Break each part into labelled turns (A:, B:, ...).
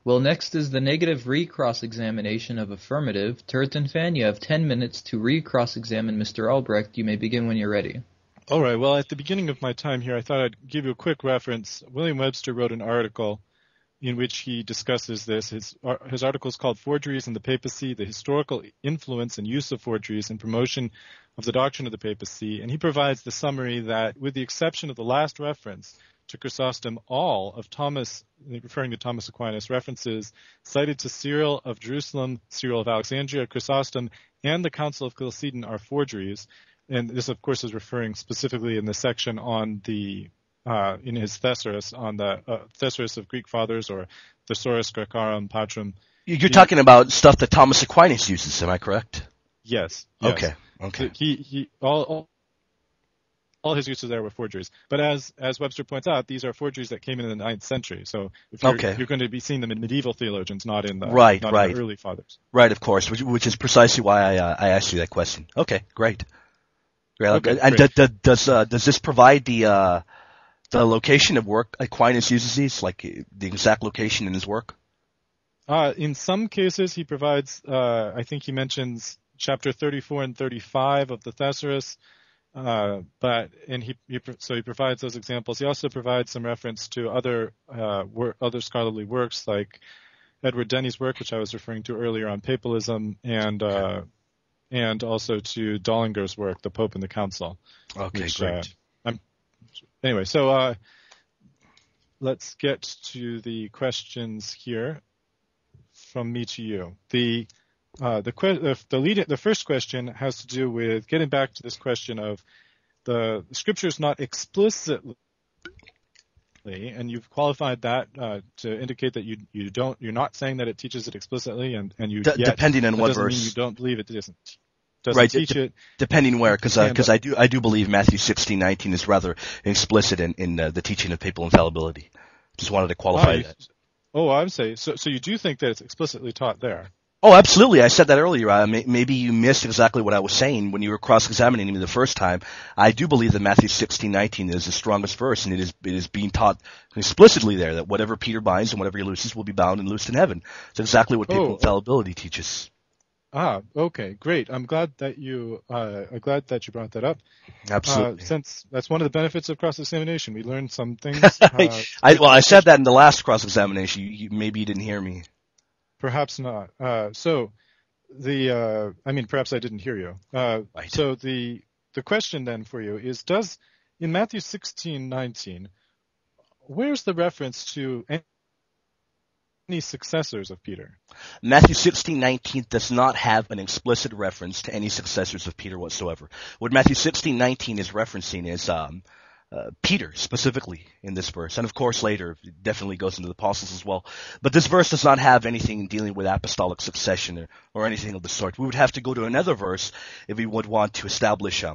A: Well, next is the negative re-cross-examination of affirmative. Turretinfan, you have 10 minutes to re-cross-examine Mr. Albrecht. You may begin when you're ready.
B: All right. Well, at the beginning of my time here, I thought I'd give you a quick reference. William Webster wrote an article in which he discusses this. His article is called Forgeries in the Papacy, the Historical Influence and Use of Forgeries in Promotion of the Doctrine of the Papacy. And he provides the summary that, with the exception of the last reference to Chrysostom, all of Thomas, referring to Thomas Aquinas, references cited to Cyril of Jerusalem, Cyril of Alexandria, Chrysostom, and the Council of Chalcedon are forgeries. And this, of course, is referring specifically in the section on the in his Thesaurus, on the Thesaurus of Greek Fathers, or Thesaurus Graecarum Patrum.
C: You're talking about stuff that Thomas Aquinas uses, am I correct?
B: Yes.
C: Okay.
B: So he all his uses there were forgeries. But as Webster points out, these are forgeries that came in the 9th century. So if you're going to be seeing them in medieval theologians, not in the in the early fathers.
C: Right, of course, which is precisely why I asked you that question. Okay, great. Okay, and great. Does this provide the location of work Aquinas uses these, like the exact location in his work?
B: In some cases, he provides. I think he mentions chapter 34 and 35 of the Thesaurus. He provides those examples. He also provides some reference to other scholarly works, like Edward Denny's work, which I was referring to earlier on papalism, and also to Dollinger's work, The Pope and the Council.
C: Okay, great.
B: Anyway, so let's get to the questions here from me to you. The first question has to do with getting back to this question of the Scriptures not explicitly, and you've qualified that to indicate that you're not saying that it teaches it explicitly, and you
C: depending on what verse
B: mean you don't believe it doesn't teach it.
C: Depending where, because I do believe Matthew 16:19 is rather explicit in the teaching of papal infallibility. Just wanted to qualify that.
B: Oh, I would say so you do think that it's explicitly taught there?
C: Oh, absolutely. I said that earlier. Maybe you missed exactly what I was saying when you were cross-examining me the first time. I do believe that Matthew 16:19 is the strongest verse, and it is being taught explicitly there that whatever Peter binds and whatever he looses will be bound and loosed in heaven. It's exactly what papal infallibility teaches.
B: Okay, great. I'm glad that you brought that up.
C: Absolutely.
B: Since that's one of the benefits of cross-examination, we learn some things.
C: I said that in the last cross-examination. Maybe you didn't hear me.
B: Perhaps not. Perhaps I didn't hear you.
C: Right.
B: So the question then for you is, in Matthew 16:19, where's the reference to any successors of Peter?
C: Matthew 16:19 does not have an explicit reference to any successors of Peter whatsoever. What Matthew 16:19 is referencing is Peter specifically in this verse, and of course later it definitely goes into the apostles as well. But this verse does not have anything dealing with apostolic succession or anything of the sort. We would have to go to another verse if we would want to establish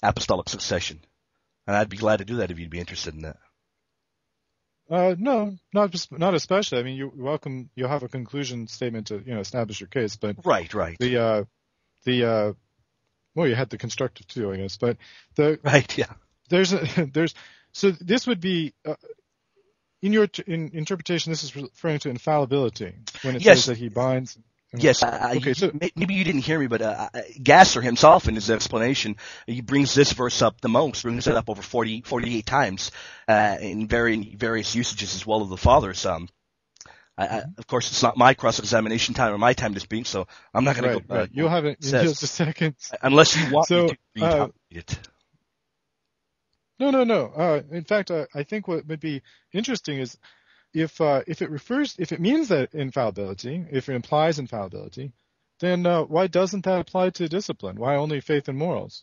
C: apostolic succession, and I'd be glad to do that if you'd be interested in that.
B: No, not especially. I mean, you're welcome. You'll have a conclusion statement to establish your case, but
C: right.
B: You had the constructive too, I guess, but
C: right, yeah.
B: So this would be in your interpretation. This is referring to infallibility when it says that he binds.
C: Yes. So maybe you didn't hear me, but Gasser himself in his explanation, he brings this verse up the most. Brings it up over 48 times in various usages as well of the fathers. Of course, it's not my cross-examination time or my time to speak, so I'm not going to go.
B: Right. You'll have it in just a second,
C: unless you want me to read it.
B: No. In fact, I think what would be interesting is if it means that infallibility, if it implies infallibility, then why doesn't that apply to discipline? Why only faith and morals?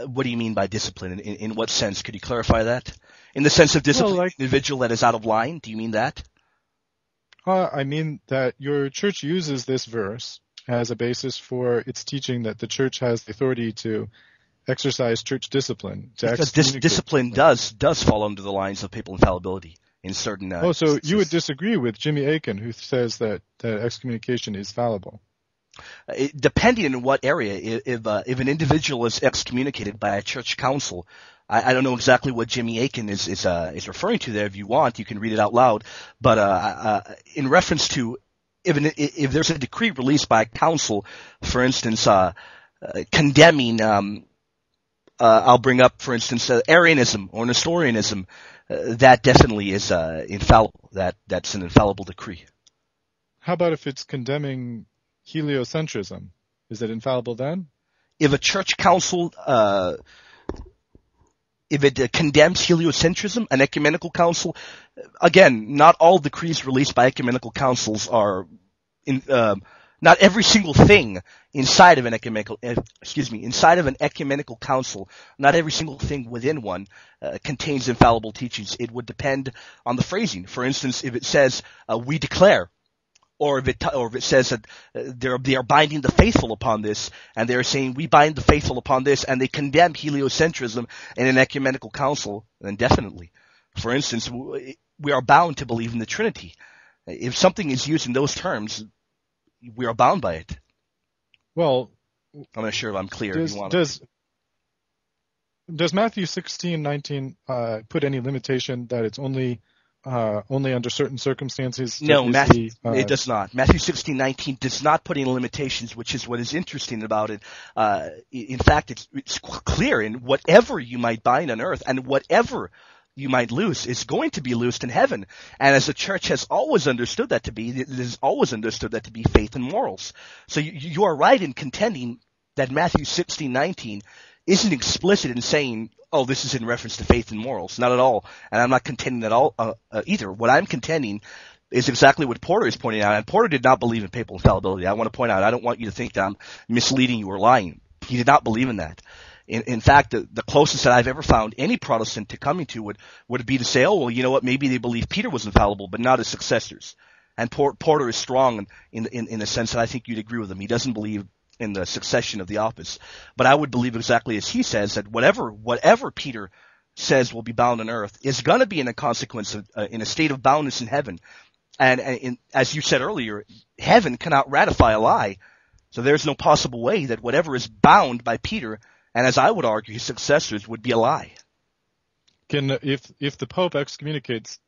C: What do you mean by discipline? In what sense? Could you clarify that? In the sense of discipline, an individual that is out of line? Do you mean that?
B: I mean that your church uses this verse as a basis for its teaching that the church has the authority to exercise church discipline.
C: Because discipline does fall under the lines of papal infallibility in certain.
B: So you would disagree with Jimmy Akin, who says that excommunication is fallible?
C: Depending on what area, if an individual is excommunicated by a church council I don't know exactly what Jimmy Akin is referring to there. If you want, you can read it out loud. But in reference to if there's a decree released by a council, for instance, condemning, I'll bring up, for instance, Arianism or Nestorianism, that definitely is infallible. That's an infallible decree.
B: How about if it's condemning heliocentrism? Is it infallible then?
C: If a church council, if it condemns heliocentrism, an ecumenical council, again, not all decrees released by ecumenical councils are not every single thing inside of an ecumenical council, not every single thing within one contains infallible teachings. It would depend on the phrasing. For instance, if it says we declare, or if it says that they are binding the faithful upon this, and they're saying we bind the faithful upon this, and they condemn heliocentrism in an ecumenical council, then definitely. For instance, we are bound to believe in the Trinity. If something is used in those terms, we are bound by it.
B: Well,
C: I'm not sure if I'm clear.
B: Does Matthew 16:19 put any limitation that it's only under certain circumstances?
C: No, Matthew, it does not. Matthew 16:19 does not put any limitations, which is what is interesting about it. In fact, it's clear in whatever you might bind on earth and whatever you might loose is going to be loosed in heaven. And as the church has always understood that to be, it has always understood that to be faith and morals. So you are right in contending that Matthew 16:19 isn't explicit in saying, oh, this is in reference to faith and morals. Not at all. And I'm not contending at all either. What I'm contending is exactly what Porter is pointing out. And Porter did not believe in papal infallibility. I want to point out, I don't want you to think that I'm misleading you or lying. He did not believe in that. In fact, the closest that I've ever found any Protestant to coming to would be to say, oh, well, you know what, maybe they believe Peter was infallible, but not his successors. And Porter is strong in the sense that I think you'd agree with him. He doesn't believe in the succession of the office. But I would believe exactly as he says, that whatever Peter says will be bound on earth is going to be in a consequence of, in a state of boundness in heaven. And as you said earlier, heaven cannot ratify a lie. So there's no possible way that whatever is bound by Peter, and as I would argue, his successors, would be a lie.
B: If the Pope excommunicates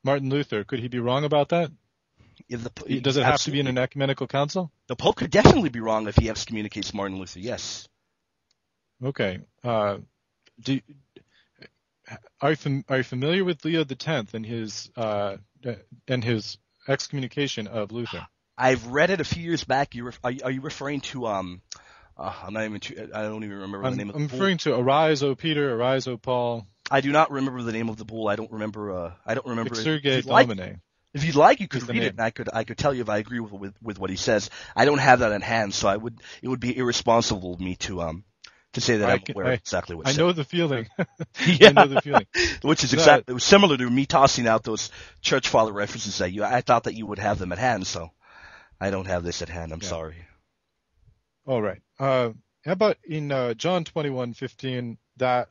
B: Martin Luther, could he be wrong about that? Does it have to be in an ecumenical council?
C: The Pope could definitely be wrong if he excommunicates Martin Luther, yes.
B: Okay. Are you familiar with Leo X and his excommunication of Luther?
C: I've read it a few years back. Are you referring to I'm not even. I don't even remember the name of the bull.
B: I'm referring to Arise, O Peter, Arise, O Paul.
C: I do not remember the name of the bull. I don't remember.
B: Exurge Domine.
C: If you'd like, you could read it, and I could tell you if I agree with what he says. I don't have that in hand, so it would be irresponsible of me to say that I'm aware of exactly what.
B: I know the feeling.
C: Yeah.
B: I know the feeling.
C: Which is exactly similar to me tossing out those church father references that I thought that you would have them at hand, so I don't have this at hand. I'm sorry.
B: All right. How about in John 21:15? That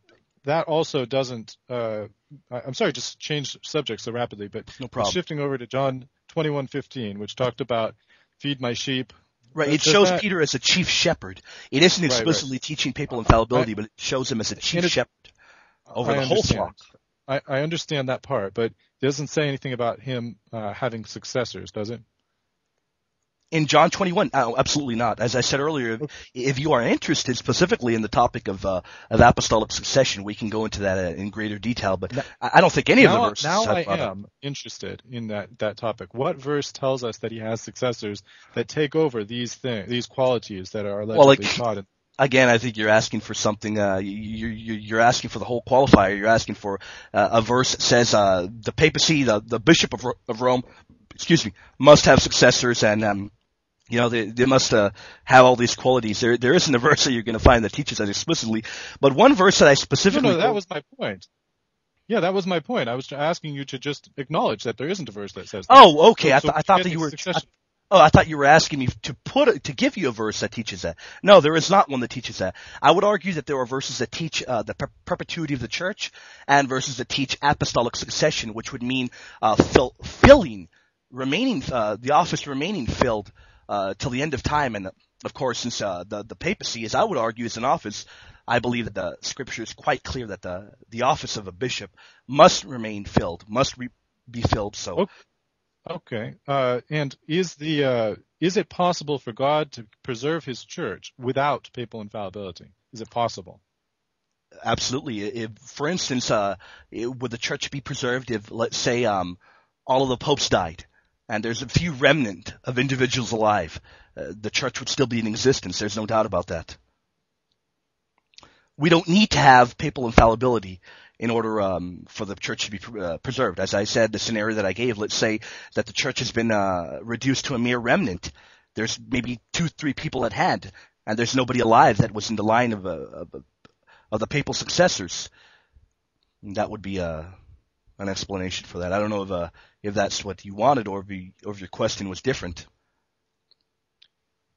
B: also doesn't. I'm sorry, just change subjects so rapidly, but
C: no problem.
B: Shifting over to John 21:15, which talked about feed my sheep.
C: Right. It shows Peter as a chief shepherd. It isn't explicitly teaching papal infallibility, but it shows him as a chief shepherd over the whole flock.
B: I understand that part, but it doesn't say anything about him having successors, does it?
C: In John 21, absolutely not. As I said earlier, if you are interested specifically in the topic of apostolic succession, we can go into that in greater detail. But I don't think any of the verses.
B: Now I am interested in that topic. What verse tells us that he has successors that take over these qualities that are allegedly taught?
C: Again, I think you're asking for something. You're asking for the whole qualifier. You're asking for a verse that says the papacy, the bishop of Rome, must have successors, and they must have all these qualities. There isn't a verse that you're going to find that teaches that explicitly. But one verse that I specifically...
B: No, that was my point. Yeah, that was my point. I was asking you to just acknowledge that there isn't a verse that says that.
C: Oh, okay. I thought that you were... I thought you were asking me to give you a verse that teaches that. No, there is not one that teaches that. I would argue that there are verses that teach the perpetuity of the church, and verses that teach apostolic succession, which would mean filling, the office remaining filled till the end of time. And of course, since the papacy, as I would argue, is an office I believe that the Scripture is quite clear that the office of a bishop must remain filled, be filled. So,
B: okay. And is it possible for God to preserve His church without papal infallibility? Is it possible?
C: absolutely. If, for instance, would the church be preserved if, let's say, all of the popes died, and there's a few remnant of individuals alive? The church would still be in existence. There's no doubt about that. We don't need to have papal infallibility in order for the church to be preserved. As I said, the scenario that I gave, let's say that the church has been reduced to a mere remnant. There's maybe 2-3 people at hand, and there's nobody alive that was in the line of the papal successors. And that would be an explanation for that. I don't know if that's what you wanted or if your question was different.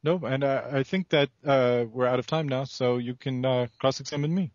B: No, and I think that we're out of time now, so you can cross-examine me.